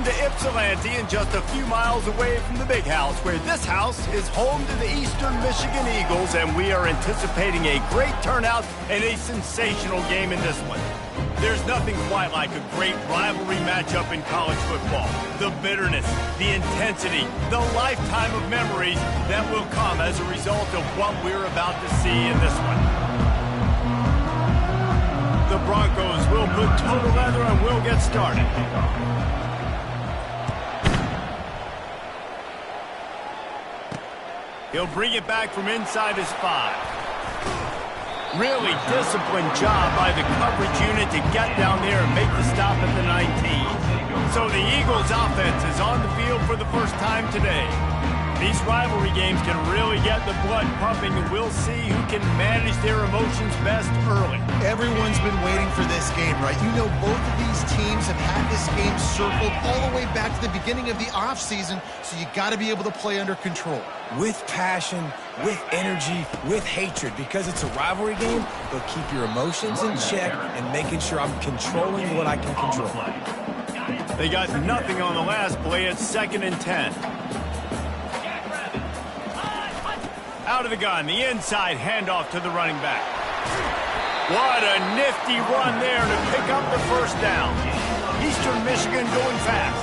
Welcome to Ypsilanti and just a few miles away from the big house, where this house is home to the Eastern Michigan Eagles, and we are anticipating a great turnout and a sensational game in this one. There's nothing quite like a great rivalry matchup in college football. The bitterness, the intensity, the lifetime of memories that will come as a result of what we're about to see in this one. The Broncos will put total leather and we'll get started. He'll bring it back from inside his 5. Really disciplined job by the coverage unit to get down there and make the stop at the 19. So the Eagles offense is on the field for the first time today. These rivalry games can really get the blood pumping, and we'll see who can manage their emotions best early. Everyone's been waiting for this game, right? You know, both of these teams have had this game circled all the way back to the beginning of the offseason, so you got to be able to play under control. With passion, with energy, with hatred. Because it's a rivalry game, they'll keep your emotions in check and making sure I'm controlling what I can control. They got nothing on the last play at 2nd and 10. Out of the gun, the inside handoff to the running back. What a nifty run there to pick up the first down. Eastern Michigan going fast.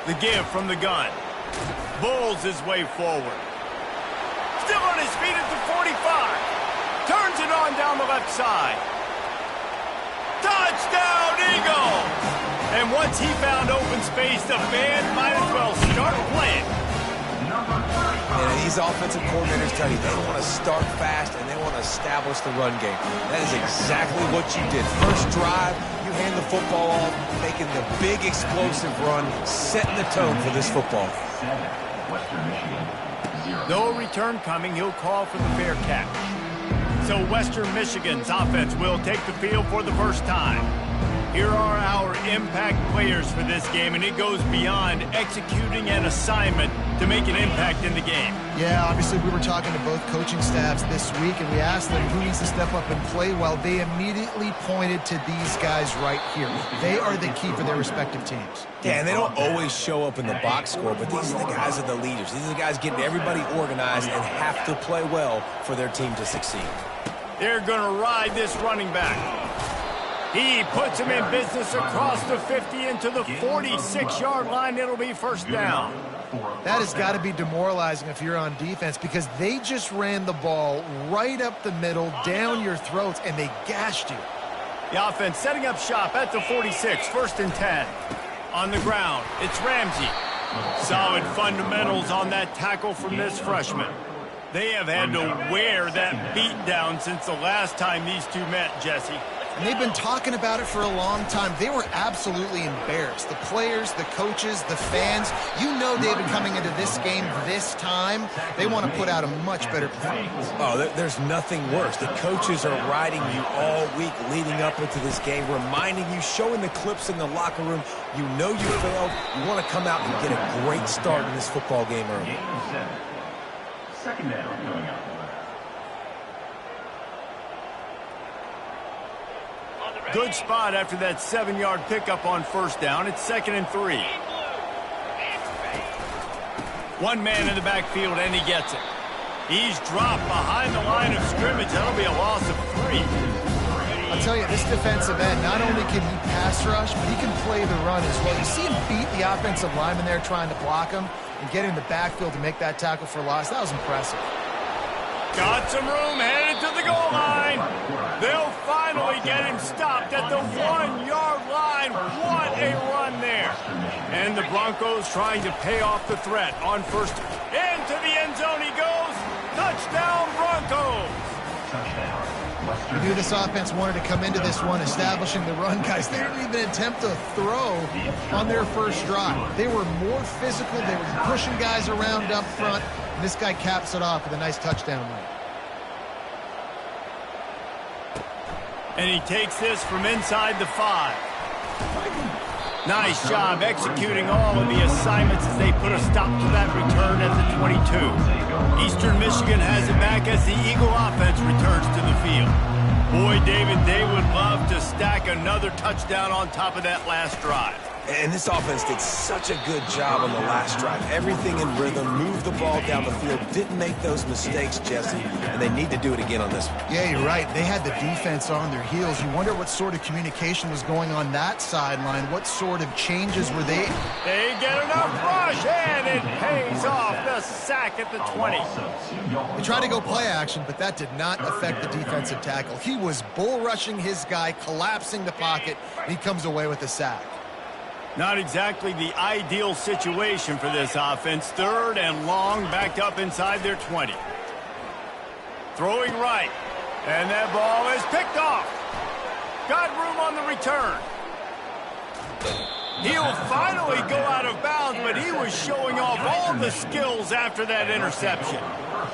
The give from the gun. Bulls his way forward. Still on his feet at the 45. Turns it on down the left side. Touchdown, Eagles! And once he found open space, the band might as well start playing. And these offensive coordinators tell you they want to start fast and they want to establish the run game. That is exactly what you did. First drive, you hand the football off, making the big explosive run, setting the tone for this football. No return coming. He'll call for the fair catch. So Western Michigan's offense will take the field for the first time. Here are our impact players for this game, and it goes beyond executing an assignment to make an impact in the game. Yeah, obviously we were talking to both coaching staffs this week, and we asked them who needs to step up and play well. They immediately pointed to these guys right here. They are the key for their respective teams. Yeah, and they don't always show up in the box score, but these are the guys that are the leaders. These are the guys getting everybody organized and have to play well for their team to succeed. They're going to ride this running back. He puts him in business across the 50 into the 46-yard line. It'll be first down. That has got to be demoralizing if you're on defense, because they just ran the ball right up the middle, down your throats, and they gashed you. The offense setting up shop at the 46, 1st and 10. On the ground, it's Ramsey. Solid fundamentals on that tackle from this freshman. They have had to wear that beat down since the last time these two met, Jesse. And they've been talking about it for a long time. They were absolutely embarrassed. The players, the coaches, the fans, you know they've been coming into this game this time. They want to put out a much better performance. Oh, there's nothing worse. The coaches are riding you all week leading up into this game, reminding you, showing the clips in the locker room. You know you failed. You want to come out and get a great start in this football game early. 2nd down coming up. Good spot after that 7-yard pickup on first down. It's 2nd and 3. One man in the backfield, and he gets it. He's dropped behind the line of scrimmage. That'll be a loss of 3. I'll tell you, this defensive end, not only can he pass rush, but he can play the run as well. You see him beat the offensive lineman there trying to block him and get in the backfield to make that tackle for loss. That was impressive. Got some room, headed to the goal line. They'll finally get him stopped at the 1-yard line. What a run there. And the Broncos trying to pay off the threat on first. Into the end zone he goes. Touchdown, Broncos. We knew this offense wanted to come into this one establishing the run, guys. They didn't even attempt to throw on their first drive. They were more physical. They were pushing guys around up front. And this guy caps it off with a nice touchdown run. And he takes this from inside the 5. Nice job executing all of the assignments as they put a stop to that return at the 22. Eastern Michigan has it back as the Eagle offense returns to the field. Boy, David, they would love to stack another touchdown on top of that last drive. And this offense did such a good job on the last drive. Everything in rhythm, moved the ball down the field, didn't make those mistakes, Jesse, and they need to do it again on this one. Yeah, you're right. They had the defense on their heels. You wonder what sort of communication was going on that sideline. What sort of changes were they? They get enough rush, and it pays off. The sack at the 20. They tried to go play action, but that did not affect the defensive tackle. He was bull rushing his guy, collapsing the pocket, and he comes away with a sack. Not exactly the ideal situation for this offense. 3rd and long, backed up inside their 20. Throwing right, and that ball is picked off. Got room on the return. He'll finally go out of bounds, but he was showing off all the skills after that interception.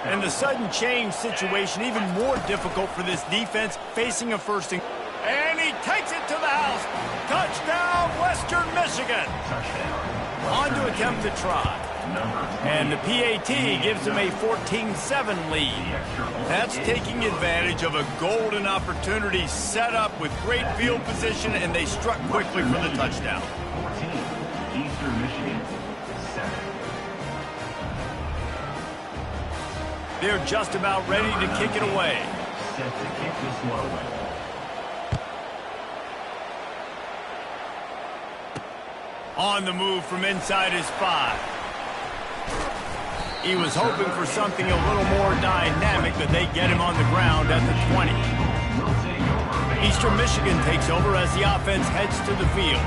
And the sudden change situation even more difficult for this defense facing a first and he takes it to the house. Touchdown, Western Michigan. On to attempt to try. And the PAT gives them a 14-7 lead. That's taking advantage of a golden opportunity set up with great field position, and they struck quickly for the touchdown. 14, Eastern Michigan, 7. They're just about ready to kick it away. Set to kick this one away. On the move from inside his 5. He was hoping for something a little more dynamic, but they get him on the ground at the 20. Eastern Michigan takes over as the offense heads to the field.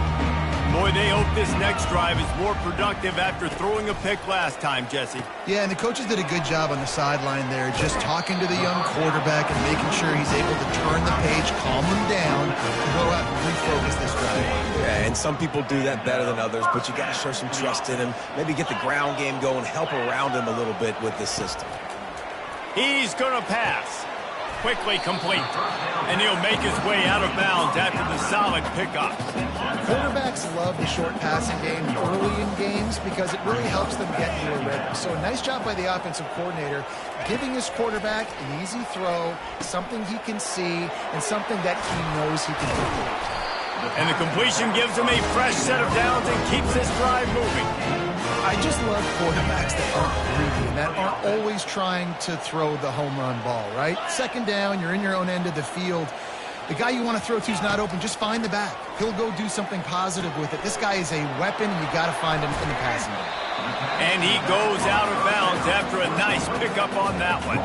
Boy, they hope this next drive is more productive after throwing a pick last time, Jesse. Yeah, and the coaches did a good job on the sideline there, just talking to the young quarterback and making sure he's able to turn the page, calm him down, and go out and refocus this drive. Yeah, and some people do that better than others, but you got to show some trust in him. Maybe get the ground game going, help around him a little bit with this system. He's going to pass. Quickly complete. And he'll make his way out of bounds after the solid pickup. Quarterbacks love the short passing game early in games because it really helps them get into a rhythm. So a nice job by the offensive coordinator giving his quarterback an easy throw, something he can see, and something that he knows he can do. And the completion gives him a fresh set of downs and keeps this drive moving. I just love quarterbacks that aren't greedy and that aren't always trying to throw the home run ball, right? 2nd down, you're in your own end of the field. The guy you want to throw to is not open. Just find the back. He'll go do something positive with it. This guy is a weapon, and you got to find him in the passing game. And he goes out of bounds after a nice pickup on that one.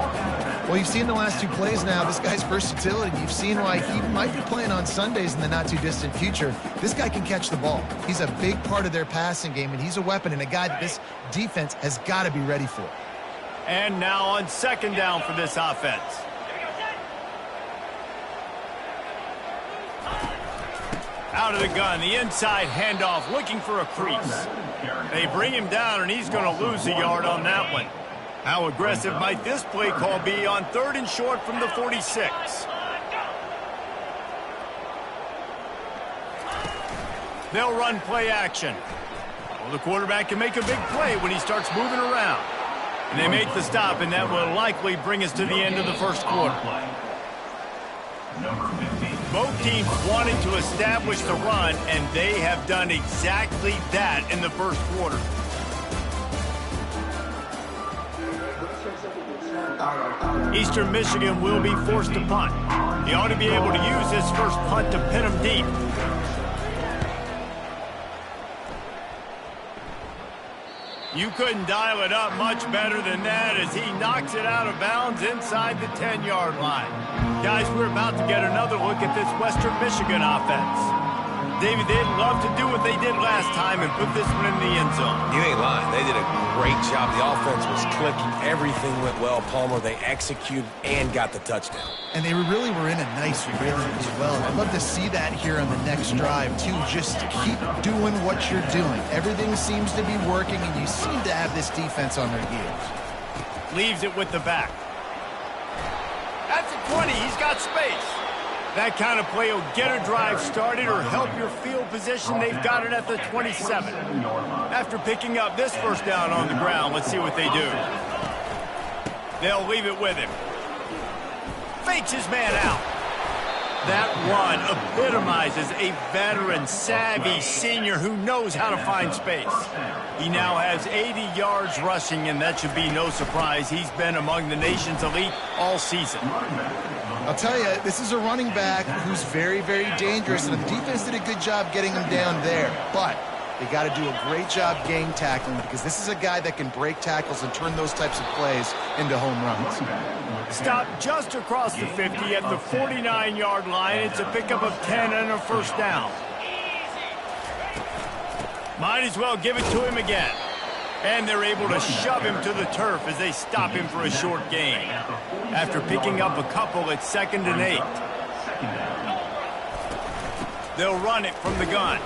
Well, you've seen the last 2 plays now. This guy's versatility. You've seen why he might be playing on Sundays in the not-too-distant future. This guy can catch the ball. He's a big part of their passing game, and he's a weapon and a guy that this defense has got to be ready for. And now on 2nd down for this offense. Out of the gun, the inside handoff, looking for a crease. They bring him down, and he's going to lose a yard on that one. How aggressive might this play call be on 3rd and short from the 46? They'll run play action. Well, the quarterback can make a big play when he starts moving around. And they make the stop, and that will likely bring us to the end of the first quarter. Both teams wanted to establish the run, and they have done exactly that in the first quarter. Eastern Michigan will be forced to punt. He ought to be able to use his first punt to pin him deep. You couldn't dial it up much better than that as he knocks it out of bounds inside the 10-yard line. Guys, we're about to get another look at this Western Michigan offense. David, they'd love to do what they did last time and put this one in the end zone. You ain't lying. They did a great job. The offense was clicking. Everything went well. Palmer, they executed and got the touchdown. And they really were in a nice rhythm as well. I'd love to see that here on the next drive, too. Just keep doing what you're doing. Everything seems to be working, and you seem to have this defense on their heels. Leaves it with the back. At the 20, he's got space. That kind of play will get a drive started or help your field position. They've got it at the 27. After picking up this first down on the ground, let's see what they do. They'll leave it with him. Fakes his man out. That run epitomizes a veteran, savvy senior who knows how to find space. He now has 80 yards rushing, and that should be no surprise. He's been among the nation's elite all season. I'll tell you, this is a running back who's very, very dangerous, and the defense did a good job getting him down there. But they got to do a great job game tackling, because this is a guy that can break tackles and turn those types of plays into home runs. Stopped just across the 50 at the 49-yard line. It's a pickup of 10 and a first down. Might as well give it to him again. And they're able to shove him to the turf as they stop him for a short gain. After picking up a couple, it's 2nd and 8. They'll run it from the gun.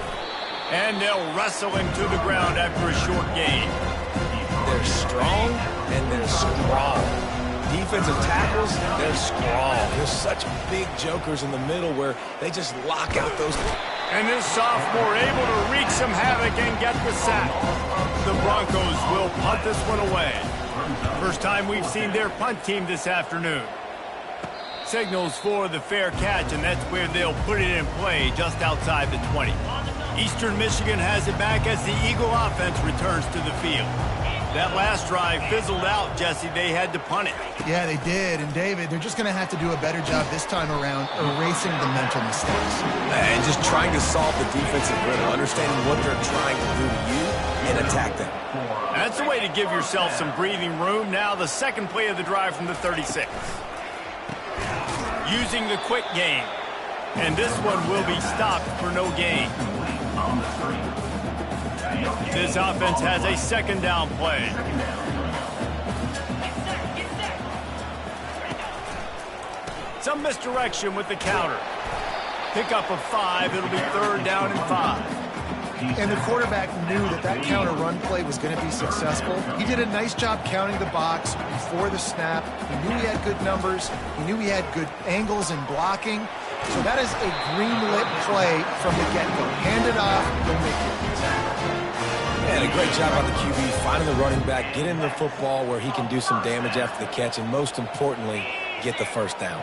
And they'll wrestle him to the ground after a short gain. They're strong and they're strong. Defensive tackles, they're strong. They're such big jokers in the middle where they just lock out those. And this sophomore able to wreak some havoc and get the sack. The Broncos will punt this one away. First time we've seen their punt team this afternoon. Signals for the fair catch, and that's where they'll put it in play just outside the 20. Eastern Michigan has it back as the Eagle offense returns to the field. That last drive fizzled out, Jesse. They had to punt it. Yeah, they did. And, David, they're just going to have to do a better job this time around erasing the mental mistakes. And just trying to solve the defensive riddle, understanding what they're trying to do to you and attack them. That's the way to give yourself some breathing room. Now the second play of the drive from the 36. Using the quick game. And this one will be stopped for no gain. This offense has a 2nd down play. Some misdirection with the counter. Pickup of 5. It'll be 3rd down and 5. And the quarterback knew that counter run play was going to be successful. He did a nice job counting the box before the snap. He knew he had good numbers. He knew he had good angles and blocking. So that is a green-lit play from the get-go. Hand it off, go make it. And a great job by the QB finding the running back, getting the football where he can do some damage after the catch, and most importantly, get the first down.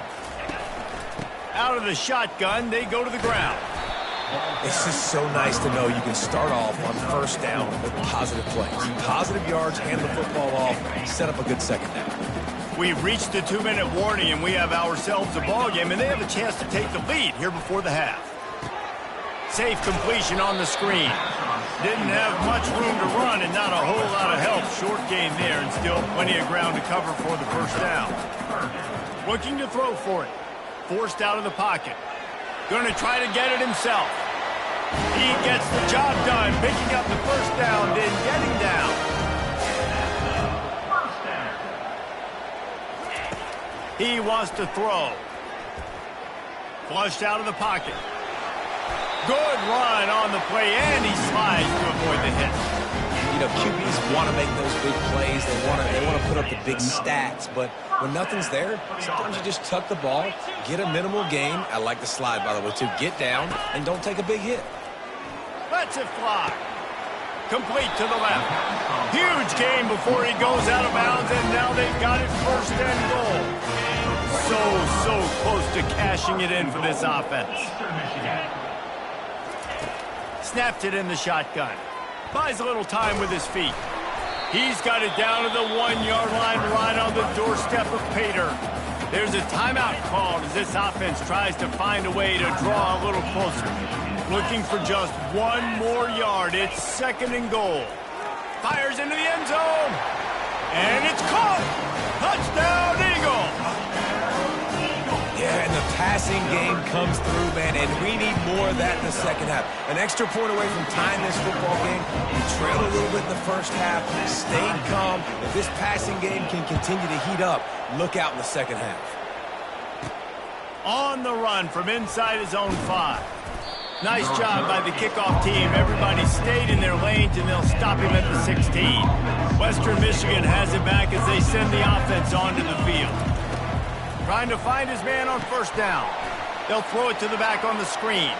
Out of the shotgun, they go to the ground. It's just so nice to know you can start off on first down with positive plays. Positive yards, hand the football off, set up a good second down. We've reached the 2-minute warning, and we have ourselves a ball game, and they have a chance to take the lead here before the half. Safe completion on the screen. Didn't have much room to run and not a whole lot of help. Short gain there and still plenty of ground to cover for the first down. Looking to throw for it. Forced out of the pocket. Going to try to get it himself. He gets the job done, picking up the first down, then getting down. He wants to throw. Flushed out of the pocket. Good run on the play, and he slides to avoid the hit. You know, QBs want to make those big plays. They want to put up the big stats, but when nothing's there, sometimes you just tuck the ball, get a minimal gain. I like the slide, by the way, too. Get down and don't take a big hit. Lets it fly. Complete to the left. Huge gain before he goes out of bounds, and now they've got it 1st and goal. So close to cashing it in for this offense. Snapped it in the shotgun. Buys a little time with his feet. He's got it down to the 1-yard line right on the doorstep of Pater. There's a timeout called as this offense tries to find a way to draw a little closer. Looking for just 1 more yard. It's 2nd and goal. Fires into the end zone. And it's caught. Touchdown, Eagle. Yeah, and the passing game comes through, man, and we need more of that in the second half. An extra point away from tying this football game. We trailed a little bit in the first half, stayed calm. If this passing game can continue to heat up, look out in the second half. On the run from inside his own 5. Nice job by the kickoff team. Everybody stayed in their lanes, and they'll stop him at the 16. Western Michigan has it back as they send the offense onto the field. Trying to find his man on first down. They'll throw it to the back on the screen.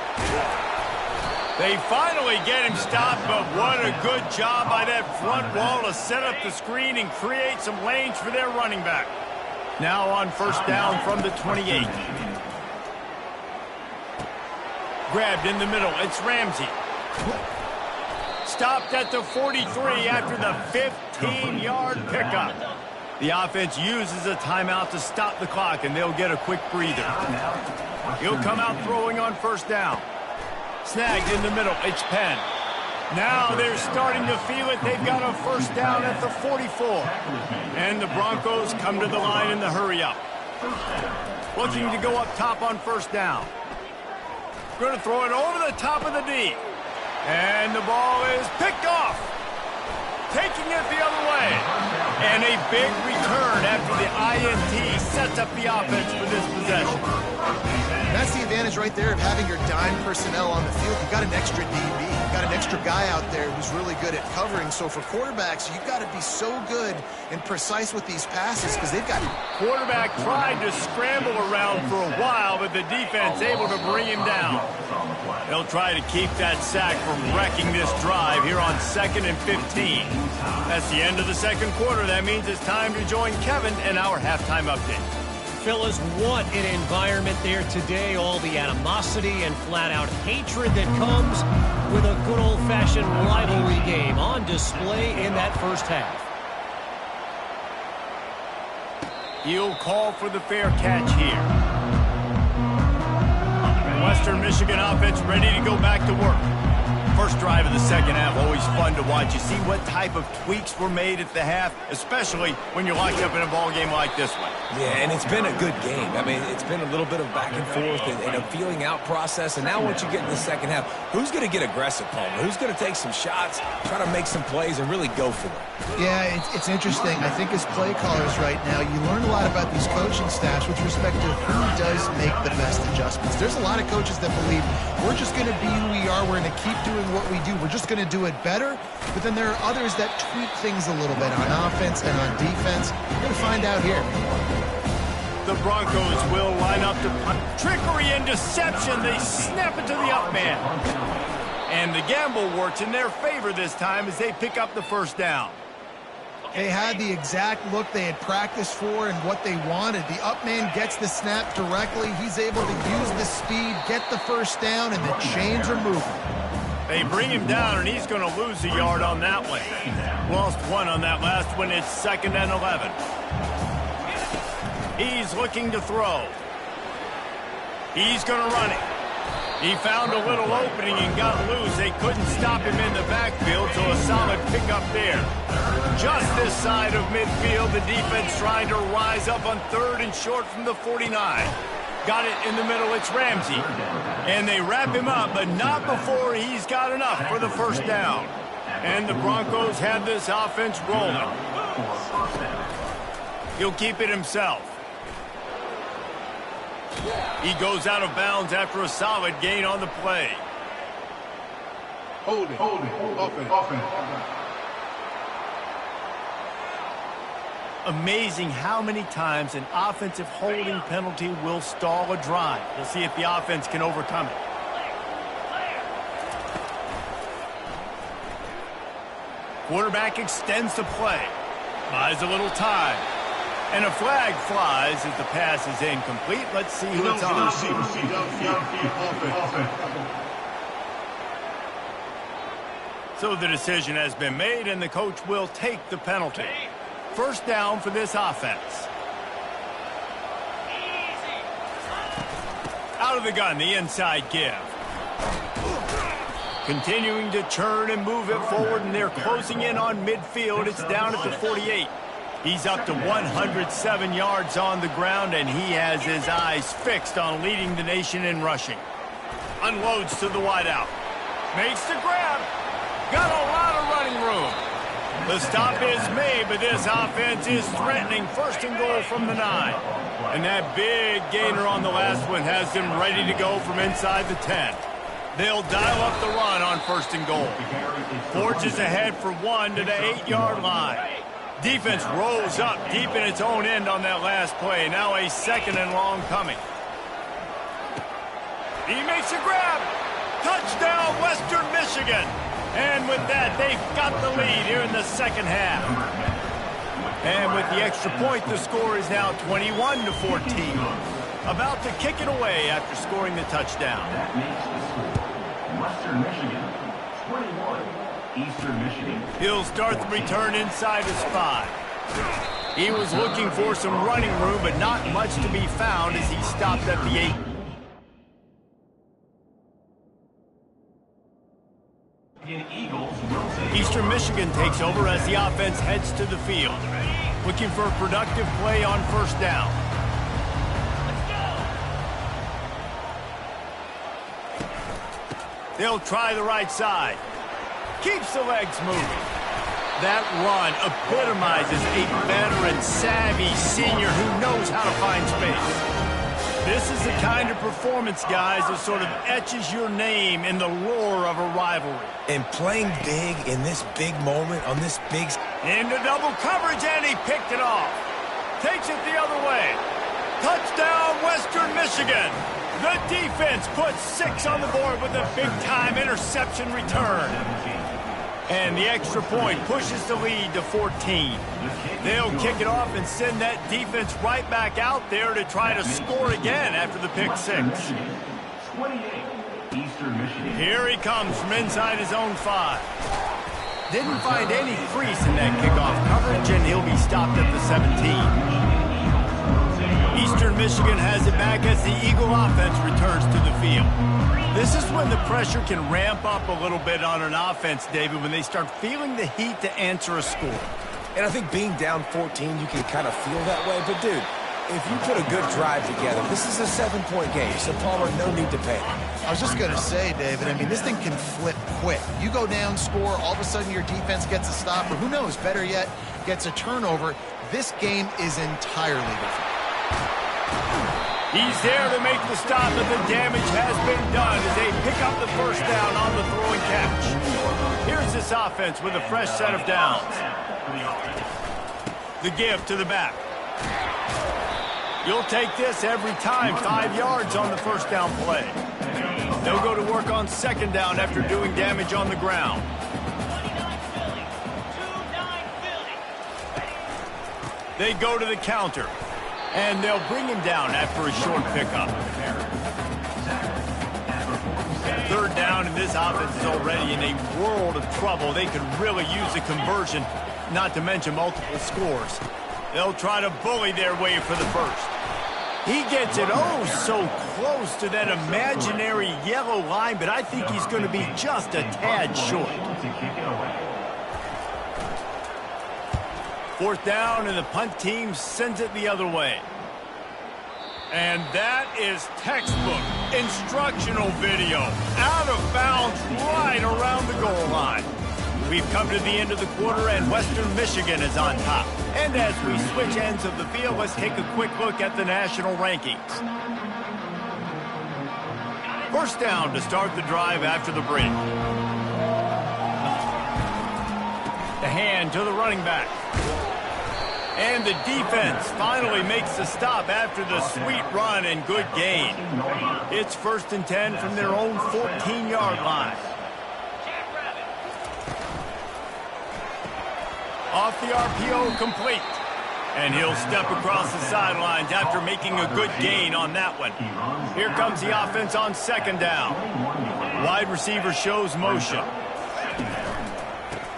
They finally get him stopped, but what a good job by that front wall to set up the screen and create some lanes for their running back. Now on first down from the 28. Grabbed in the middle. It's Ramsey. Stopped at the 43 after the 15-yard pickup. The offense uses a timeout to stop the clock, and they'll get a quick breather. He'll come out throwing on first down. Snagged in the middle. It's Penn. Now they're starting to feel it. They've got a first down at the 44. And the Broncos come to the line in the hurry-up. Looking to go up top on first down. Going to throw it over the top of the D. And the ball is picked off. Taking it the other way. And a big return after the INT sets up the offense for this possession. That's the advantage right there of having your dime personnel on the field. You've got an extra DB. You've got an extra guy out there who's really good at covering. So for quarterbacks, you've got to be so good and precise with these passes because they've got... Quarterback tried to scramble around for a while, but the defense able to bring him down. They'll try to keep that sack from wrecking this drive here on 2nd and 15. That's the end of the second quarter. That means it's time to join Kevin and our halftime update. Fellas, what an environment there today. All the animosity and flat-out hatred that comes with a good old-fashioned rivalry game on display in that first half. He'll call for the fair catch here. Western Michigan offense ready to go back to work. First drive of the second half, always fun to watch. You see what type of tweaks were made at the half, especially when you're locked up in a ball game like this one. Yeah, and it's been a good game. I mean, it's been a little bit of back and forth and a feeling out process. And now once you get in the second half, who's going to get aggressive, Palmer? Who's going to take some shots, try to make some plays, and really go for it? Yeah, it's interesting. I think as play callers right now, you learn a lot about these coaching staffs with respect to who does make the best adjustments. There's a lot of coaches that believe we're just going to be who we are. We're going to keep doing what we do. We're just going to do it better. But then there are others that tweak things a little bit on offense and on defense. We're going to find out here. The Broncos will line up to punt. Trickery and deception. They snap it to the up man. And the gamble works in their favor this time as they pick up the first down. They had the exact look they had practiced for and what they wanted. The up man gets the snap directly. He's able to use the speed, get the first down, and the chains are moving. They bring him down, and he's going to lose a yard on that one. Lost one on that last one. It's 2nd and 11. He's looking to throw. He's going to run it. He found a little opening and got loose. They couldn't stop him in the backfield, so a solid pickup there. Just this side of midfield, the defense trying to rise up on 3rd and short from the 49. Got it in the middle, it's Ramsey. And they wrap him up, but not before he's got enough for the first down. And the Broncos have this offense rolling. He'll keep it himself. He goes out of bounds after a solid gain on the play. Hold it. Offense. Amazing how many times an offensive holding penalty will stall a drive. We'll see if the offense can overcome it. Quarterback extends the play. Buys a little time. And a flag flies as the pass is incomplete. Let's see who it's on. So the decision has been made, and the coach will take the penalty. First down for this offense. Out of the gun, the inside give. Continuing to churn and move it forward, and they're closing in on midfield. It's down at the 48. He's up to 107 yards on the ground, and he has his eyes fixed on leading the nation in rushing. Unloads to the wideout. Makes the grab. Got a lot of running room. The stop is made, but this offense is threatening. 1st and goal from the 9. And that big gainer on the last one has them ready to go from inside the 10. They'll dial up the run on 1st and goal. Forges ahead for 1 to the 8-yard line. Defense rolls up deep in its own end on that last play. Now a 2nd and long coming. He makes a grab. Touchdown, Western Michigan. And with that, they've got the lead here in the second half. And with the extra point, the score is now 21-14. About to kick it away after scoring the touchdown. That makes the score Western Michigan 21, Eastern Michigan. He'll start the return inside his 5. He was looking for some running room, but not much to be found as he stopped at the 8. Eastern Michigan takes over as the offense heads to the field, looking for a productive play on first down. They'll try the right side. Keeps the legs moving. That run epitomizes a veteran, savvy senior who knows how to find space. This is the kind of performance, guys, that sort of etches your name in the lore of a rivalry. And playing big in this big moment, on this big... Into double coverage, and he picked it off. Takes it the other way. Touchdown, Western Michigan. The defense puts 6 on the board with a big-time interception return. And the extra point pushes the lead to 14. They'll kick it off and send that defense right back out there to try to score again after the pick 6. 28, Eastern Michigan. Here he comes from inside his own 5. Didn't find any crease in that kickoff coverage, and he'll be stopped at the 17. Eastern Michigan has it back as the Eagle offense returns to the field. This is when the pressure can ramp up a little bit on an offense, David, when they start feeling the heat to answer a score. And I think being down 14, you can kind of feel that way. But, dude, if you put a good drive together, this is a 7-point game, so Palmer, no need to panic. I was just going to say, David, I mean, this thing can flip quick. You go down, score, all of a sudden your defense gets a stop, or who knows, better yet, gets a turnover. This game is entirely different. He's there to make the stop, but the damage has been done as they pick up the first down on the throwing catch. Here's this offense with a fresh set of downs. The give to the back. You'll take this every time. 5 yards on the first down play. They'll go to work on second down after doing damage on the ground. They go to the counter. And they'll bring him down after a short pickup. Third down, and this offense is already in a world of trouble. They could really use a conversion, not to mention multiple scores. They'll try to bully their way for the first. He gets it so close to that imaginary yellow line, but I think he's going to be just a tad short. Fourth down, and the punt team sends it the other way. And that is textbook instructional video. Out of bounds right around the goal line. We've come to the end of the quarter, and Western Michigan is on top. And as we switch ends of the field, let's take a quick look at the national rankings. First down to start the drive after the break. The hand to the running back. And the defense finally makes the stop after the sweet run and good gain. It's 1st and 10 from their own 14-yard line. Off the RPO, complete. And he'll step across the sidelines after making a good gain on that one. Here comes the offense on second down. Wide receiver shows motion.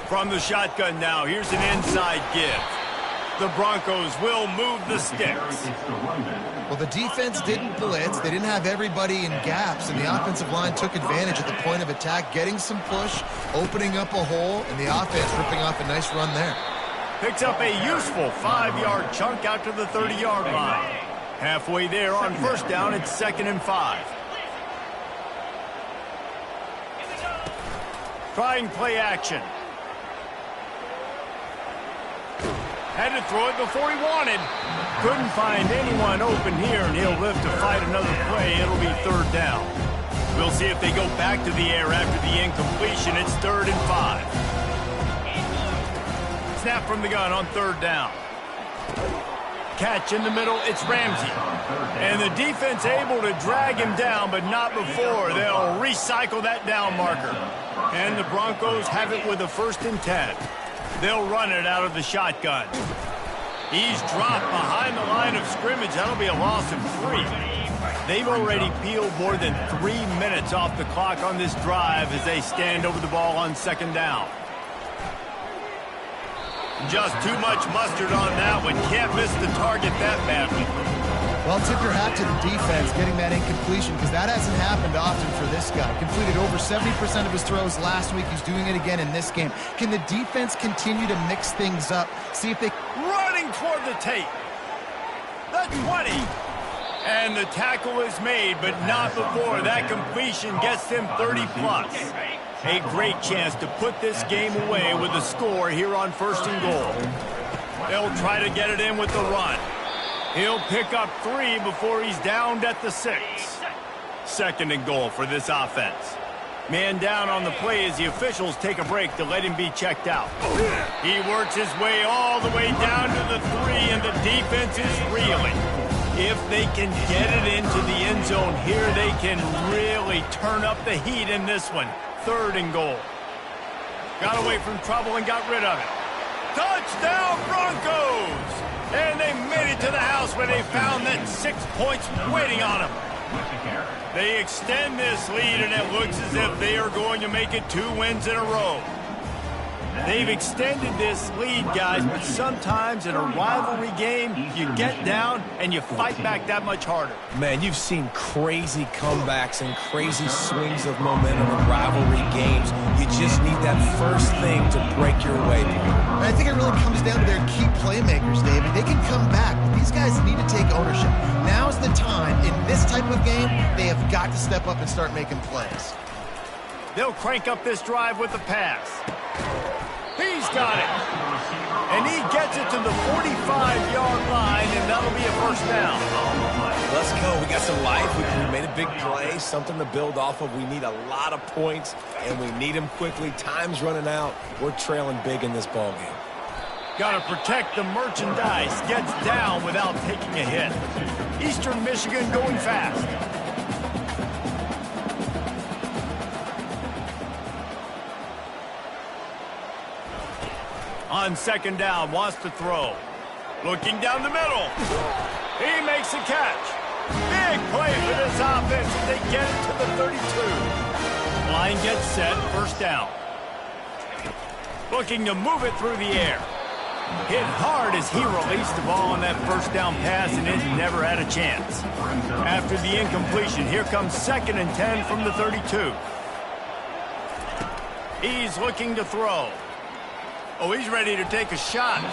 From the shotgun now, here's an inside give. The Broncos will move the sticks. Well, the defense didn't blitz. They didn't have everybody in gaps, and the offensive line took advantage at the point of attack, getting some push, opening up a hole, and the offense ripping off a nice run there. Picks up a useful 5-yard chunk out to the 30-yard line. Halfway there on first down, it's 2nd and 5. Trying play action. Had to throw it before he wanted. Couldn't find anyone open here, and he'll live to fight another play. It'll be 3rd down. We'll see if they go back to the air after the incompletion. It's 3rd and 5. Snap from the gun on 3rd down. catch in the middle. It's Ramsey. And the defense able to drag him down, but not before. They'll recycle that down marker. And the Broncos have it with a 1st and 10. They'll run it out of the shotgun. He's dropped behind the line of scrimmage. That'll be a loss of 3. They've already peeled more than 3 minutes off the clock on this drive as they stand over the ball on 2nd down. Just too much mustard on that one. Can't miss the target that badly. Well, tip your hat to the defense getting that incompletion, because that hasn't happened often for this guy. Completed over 70% of his throws last week. He's doing it again in this game. Can the defense continue to mix things up? See if they... Running toward the tape. The 20. And the tackle is made, but not before. That completion gets them 30+. A great chance to put this game away with a score here on 1st and goal. They'll try to get it in with the run. He'll pick up 3 before he's downed at the 6. 2nd and goal for this offense. Man down on the play as the officials take a break to let him be checked out. He works his way all the way down to the 3, and the defense is reeling. If they can get it into the end zone here, they can really turn up the heat in this one. 3rd and goal. Got away from trouble and got rid of it. Touchdown, Broncos! And they made it to the house where they found that 6 points waiting on them. They extend this lead, and it looks as if they are going to make it 2 wins in a row. They've extended this lead, guys, but sometimes in a rivalry game, you get down and you fight back that much harder. Man, you've seen crazy comebacks and crazy swings of momentum in rivalry games. You just need that first thing to break your way. And I think it really comes down to their key playmakers, David. They can come back, but these guys need to take ownership. Now's the time. In this type of game, they have got to step up and start making plays. They'll crank up this drive with the pass. He's got it. And he gets it to the 45-yard line, and that'll be a 1st down. Let's go. We got some life. We made a big play, something to build off of. We need a lot of points, and we need them quickly. Time's running out. We're trailing big in this ball game. Got to protect the merchandise. Gets down without taking a hit. Eastern Michigan going fast. On 2nd down, wants to throw. Looking down the middle. He makes a catch. Big play for this offense as they get it to the 32. Line gets set, 1st down. Looking to move it through the air. Hit hard as he released the ball on that 1st down pass, and it never had a chance. After the incompletion, here comes 2nd and 10 from the 32. He's looking to throw. Oh, he's ready to take a shot.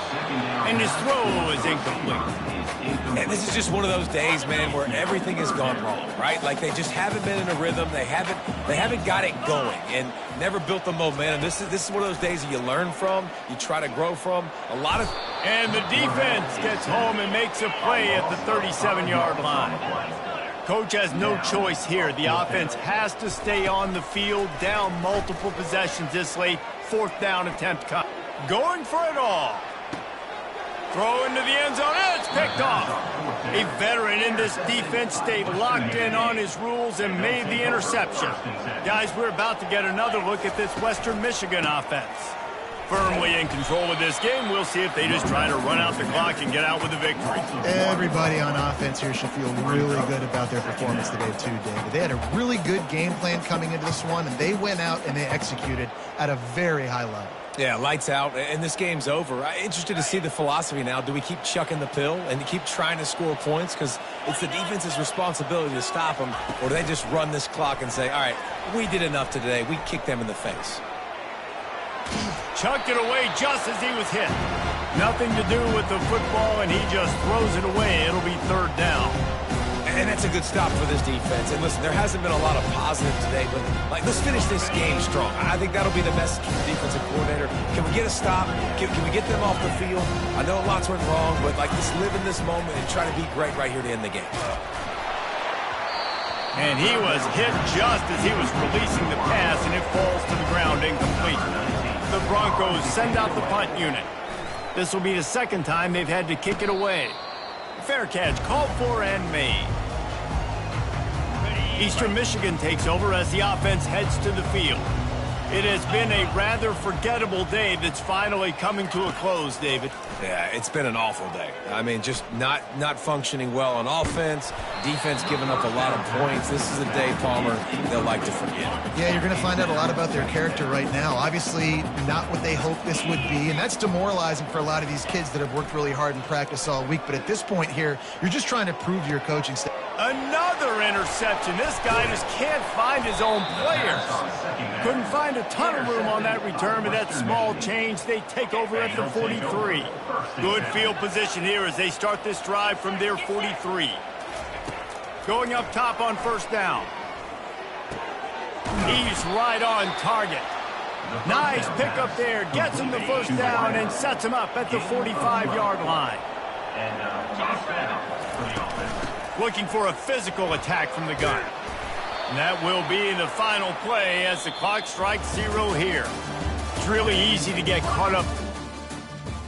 And his throw is incomplete. And this is just one of those days, man, where everything has gone wrong, right? Like they just haven't been in a rhythm. They haven't got it going and never built the momentum. This is one of those days that you learn from, you try to grow from. And the defense gets home and makes a play at the 37-yard line. Coach has no choice here. The offense has to stay on the field, down multiple possessions this late. 4th down attempt cut. Going for it all. Throw into the end zone. It's picked off. A veteran in this defense stayed locked in on his rules and made the interception. Guys, we're about to get another look at this Western Michigan offense. Firmly in control of this game. We'll see if they just try to run out the clock and get out with a victory. Everybody on offense here should feel really good about their performance today too, David. They had a really good game plan coming into this one, and they went out and they executed at a very high level. Yeah, lights out, and this game's over. I'm interested to see the philosophy now. Do we keep chucking the pill and keep trying to score points? Because it's the defense's responsibility to stop them. Or do they just run this clock and say, all right, we did enough today. We kicked them in the face. Chucked it away just as he was hit. Nothing to do with the football, and he just throws it away. It'll be 3rd down. And that's a good stop for this defense. And listen, there hasn't been a lot of positive today, but let's finish this game strong. I think that'll be the message from the defensive coordinator. Can we get a stop? Can we get them off the field? I know lots went wrong, but let's live in this moment and try to be great right here to end the game. And he was hit just as he was releasing the pass, and it falls to the ground incomplete. The Broncos send out the punt unit. This will be the 2nd time they've had to kick it away. fair catch, called for and made. Eastern Michigan takes over as the offense heads to the field. It has been a rather forgettable day that's finally coming to a close, David. Yeah, it's been an awful day. I mean, just not functioning well on offense, defense giving up a lot of points. This is a day, Palmer, they'll like to forget. Yeah, you're going to find out a lot about their character right now. Obviously, not what they hoped this would be, and that's demoralizing for a lot of these kids that have worked really hard in practice all week. But at this point here, you're just trying to prove to your coaching staff. Another interception. This guy just can't find his own players. Couldn't find a ton of room on that return, but that small change, they take over at the 43. Good field position here as they start this drive from their 43. Going up top on first down. He's right on target. Nice pickup there. Gets him the first down and sets him up at the 45-yard line. Looking for a physical attack from the gun. And that will be the final play as the clock strikes 0 here. It's really easy to get caught up